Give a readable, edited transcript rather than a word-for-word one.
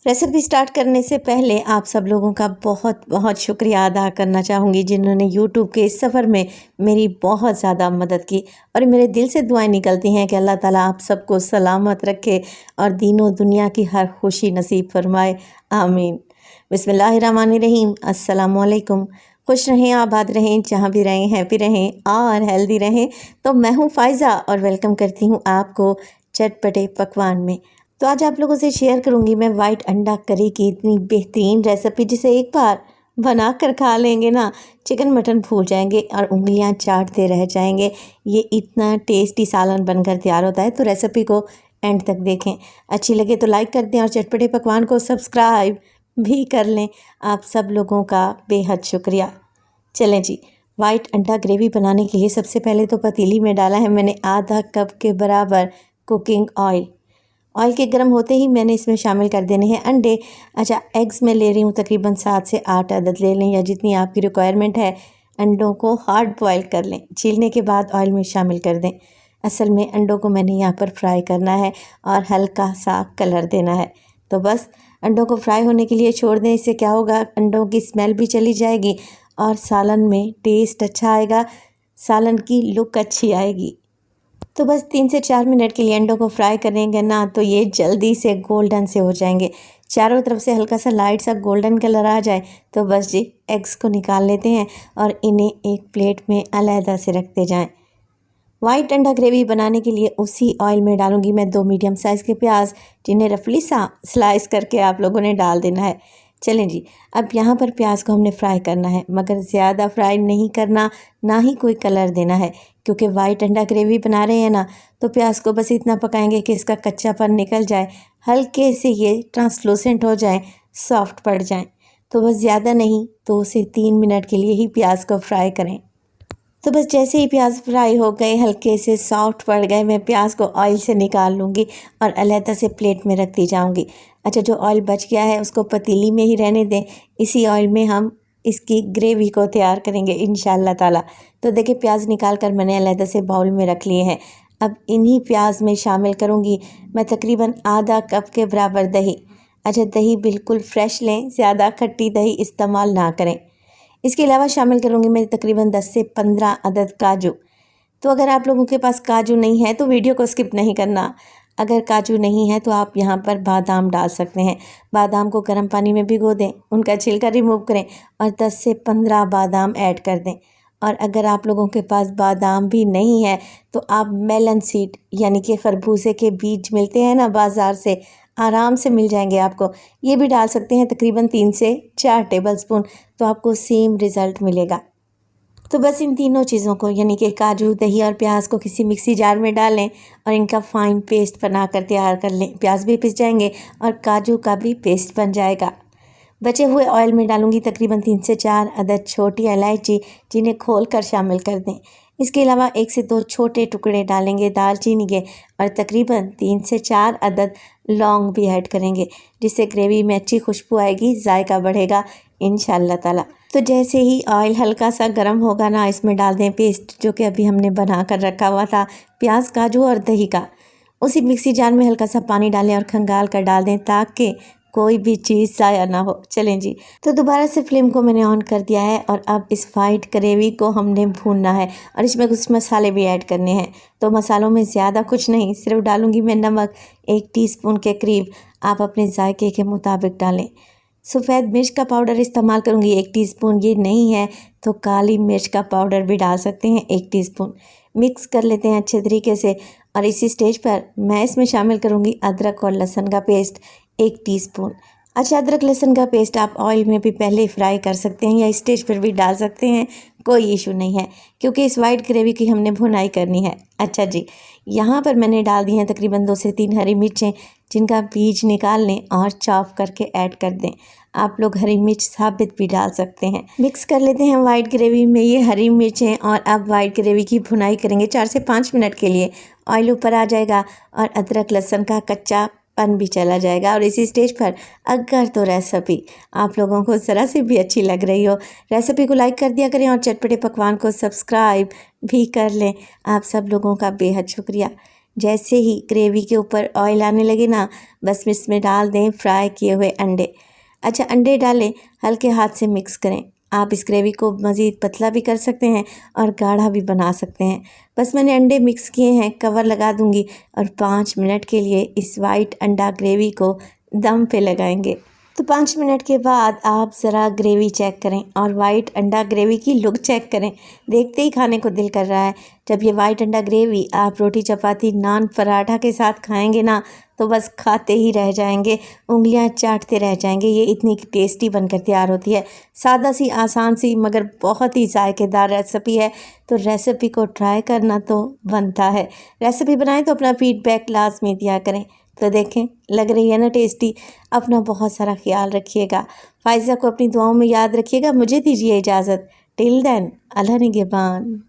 Recipe start करने से पहले आप सब लोगों का बहुत बहुत शुक्रिया अदा करना चाहूँगी जिन्होंने यूट्यूब के इस सफ़र में मेरी बहुत ज़्यादा मदद की। और मेरे दिल से दुआएं निकलती हैं कि अल्लाह ताला आप सबको सलामत रखे और दीनों दुनिया की हर खुशी नसीब फरमाए, आमीन। बिस्मिल्लाहिर्रहमानिर्रहीम। अस्सलामुअलैकुम। खुश रहें, आबाद रहें, जहाँ भी रहें हैप्पी रहें और हेल्दी रहें। तो मैं हूँ फ़ायज़ा और वेलकम करती हूँ आपको चटपटे पकवान में। तो आज आप लोगों से शेयर करूंगी मैं वाइट अंडा करी की इतनी बेहतरीन रेसिपी जिसे एक बार बना कर खा लेंगे ना, चिकन मटन भूल जाएंगे और उंगलियां चाटते रह जाएंगे। ये इतना टेस्टी सालन बनकर तैयार होता है। तो रेसिपी को एंड तक देखें, अच्छी लगे तो लाइक कर दें और चटपटे पकवान को सब्सक्राइब भी कर लें। आप सब लोगों का बेहद शुक्रिया। चलें जी, वाइट अंडा ग्रेवी बनाने के लिए सबसे पहले तो पतीली में डाला है मैंने आधा कप के बराबर कुकिंग ऑयल। ऑयल के गर्म होते ही मैंने इसमें शामिल कर देने हैं अंडे। अच्छा, एग्स मैं ले रही हूँ तकरीबन 7 से 8 अदद ले लें या जितनी आपकी रिक्वायरमेंट है। अंडों को हार्ड बॉयल कर लें, छीलने के बाद ऑयल में शामिल कर दें। असल में अंडों को मैंने यहाँ पर फ्राई करना है और हल्का सा कलर देना है। तो बस अंडों को फ्राई होने के लिए छोड़ दें। इससे क्या होगा, अंडों की स्मेल भी चली जाएगी और सालन में टेस्ट अच्छा आएगा, सालन की लुक अच्छी आएगी। तो बस 3 से 4 मिनट के लिए अंडों को फ्राई करेंगे ना तो ये जल्दी से गोल्डन से हो जाएंगे। चारों तरफ से हल्का सा लाइट सा गोल्डन कलर आ जाए तो बस जी एग्स को निकाल लेते हैं और इन्हें एक प्लेट में अलहदा से रखते जाएं। वाइट अंडा ग्रेवी बनाने के लिए उसी ऑयल में डालूंगी मैं 2 मीडियम साइज़ के प्याज, जिन्हें रफली सा स्लाइस करके आप लोगों ने डाल देना है। चलें जी, अब यहाँ पर प्याज को हमने फ्राई करना है, मगर ज़्यादा फ्राई नहीं करना, ना ही कोई कलर देना है, क्योंकि वाइट अंडा ग्रेवी बना रहे हैं ना। तो प्याज को बस इतना पकाएंगे कि इसका कच्चापन निकल जाए, हल्के से ये ट्रांसलूसेंट हो जाए, सॉफ्ट पड़ जाए। तो बस ज़्यादा नहीं, 2 से 3 मिनट के लिए ही प्याज को फ्राई करें। तो बस जैसे ही प्याज फ्राई हो गए, हल्के से सॉफ्ट पड़ गए, मैं प्याज को ऑयल से निकाल लूँगी और अलहदा से प्लेट में रखती जाऊँगी। अच्छा, जो ऑयल बच गया है उसको पतीली में ही रहने दें। इसी ऑयल में हम इसकी ग्रेवी को तैयार करेंगे इंशाअल्लाह ताला। तो देखिए, प्याज निकाल कर मैंने अलहदा से बाउल में रख लिए हैं। अब इन्हीं प्याज में शामिल करूँगी मैं तकरीबन आधा कप के बराबर दही। अच्छा, दही बिल्कुल फ्रेश लें, ज़्यादा खट्टी दही इस्तेमाल ना करें। इसके अलावा शामिल करूँगी मैं तकरीबन 10 से 15 अदद काजू। तो अगर आप लोगों के पास काजू नहीं है तो वीडियो को स्किप नहीं करना। अगर काजू नहीं है तो आप यहाँ पर बादाम डाल सकते हैं। बादाम को गर्म पानी में भिगो दें, उनका छिलका रिमूव करें और 10 से 15 बादाम ऐड कर दें। और अगर आप लोगों के पास बादाम भी नहीं है तो आप मेलन सीड यानी कि खरबूजे के बीज मिलते हैं ना बाज़ार से, आराम से मिल जाएंगे आपको, ये भी डाल सकते हैं तकरीबन 3 से 4 टेबलस्पून। तो आपको सेम रिज़ल्ट मिलेगा। तो बस इन तीनों चीज़ों को यानी कि काजू, दही और प्याज को किसी मिक्सी जार में डालें और इनका फ़ाइन पेस्ट बनाकर तैयार कर लें। प्याज भी पिस जाएंगे और काजू का भी पेस्ट बन जाएगा। बचे हुए ऑयल में डालूंगी तकरीबन 3 से 4 अदद छोटी इलायची, जिन्हें खोल कर शामिल कर दें। इसके अलावा 1 से 2 छोटे टुकड़े डालेंगे दालचीनी के और तकरीबन 3 से 4 अदद लौंग भी ऐड करेंगे, जिससे ग्रेवी में अच्छी खुशबू आएगी, जायका बढ़ेगा इंशाअल्लाह ताला। तो जैसे ही ऑयल हल्का सा गर्म होगा ना, इसमें डाल दें पेस्ट जो कि अभी हमने बना कर रखा हुआ था, प्याज, काजू और दही का। उसी मिक्सी जार में हल्का सा पानी डालें और खंगाल कर डाल दें ताकि कोई भी चीज़ ज़ाया ना हो। चलें जी, तो दोबारा से फ्लेम को मैंने ऑन कर दिया है और अब इस वाइट ग्रेवी को हमने भूनना है और इसमें कुछ मसाले भी ऐड करने हैं। तो मसालों में ज़्यादा कुछ नहीं, सिर्फ डालूंगी मैं नमक 1 टीस्पून के करीब, आप अपने जायके के मुताबिक डालें। सफ़ेद मिर्च का पाउडर इस्तेमाल करूंगी 1 टीस्पून, ये नहीं है तो काली मिर्च का पाउडर भी डाल सकते हैं 1 टीस्पून। मिक्स कर लेते हैं अच्छे तरीके से और इसी स्टेज पर मैं इसमें शामिल करूंगी अदरक और लहसुन का पेस्ट 1 टीस्पून। अच्छा, अदरक लहसुन का पेस्ट आप ऑयल में भी पहले फ्राई कर सकते हैं या इस स्टेज पर भी डाल सकते हैं, कोई इशू नहीं है, क्योंकि इस वाइट ग्रेवी की हमने भुनाई करनी है। अच्छा जी, यहाँ पर मैंने डाल दी हैं तकरीबन 2 से 3 हरी मिर्चें, जिनका बीज निकाल लें और चॉप करके ऐड कर दें। आप लोग हरी मिर्च साबित भी डाल सकते हैं। मिक्स कर लेते हैं वाइट ग्रेवी में ये हरी मिर्चें और अब वाइट ग्रेवी की भुनाई करेंगे 4 से 5 मिनट के लिए। ऑयल ऊपर आ जाएगा और अदरक लहसुन का कच्चा पन भी चला जाएगा। और इसी स्टेज पर अगर तो रेसिपी आप लोगों को ज़रा सी भी अच्छी लग रही हो, रेसिपी को लाइक कर दिया करें और चटपटे पकवान को सब्सक्राइब भी कर लें। आप सब लोगों का बेहद शुक्रिया। जैसे ही ग्रेवी के ऊपर ऑयल आने लगे ना, बस इसमें डाल दें फ्राई किए हुए अंडे। अच्छा, अंडे डालें, हल्के हाथ से मिक्स करें। आप इस ग्रेवी को मज़ीद पतला भी कर सकते हैं और गाढ़ा भी बना सकते हैं। बस मैंने अंडे मिक्स किए हैं, कवर लगा दूंगी और 5 मिनट के लिए इस वाइट अंडा ग्रेवी को दम पे लगाएंगे। तो 5 मिनट के बाद आप ज़रा ग्रेवी चेक करें और वाइट अंडा ग्रेवी की लुक चेक करें। देखते ही खाने को दिल कर रहा है। जब ये वाइट अंडा ग्रेवी आप रोटी, चपाती, नान, पराठा के साथ खाएंगे ना, तो बस खाते ही रह जाएंगे, उंगलियां चाटते रह जाएंगे। ये इतनी टेस्टी बनकर तैयार होती है। सादा सी, आसान सी, मगर बहुत ही जायकेदार रेसिपी है। तो रेसिपी को ट्राई करना तो बनता है। रेसिपी बनाएं तो अपना फीडबैक लाजमी दिया करें। तो देखें, लग रही है ना टेस्टी। अपना बहुत सारा ख्याल रखिएगा। फ़ाइज़ा को अपनी दुआओं में याद रखिएगा। मुझे दीजिए इजाज़त। टिल देन, अल्लाह निगहबान।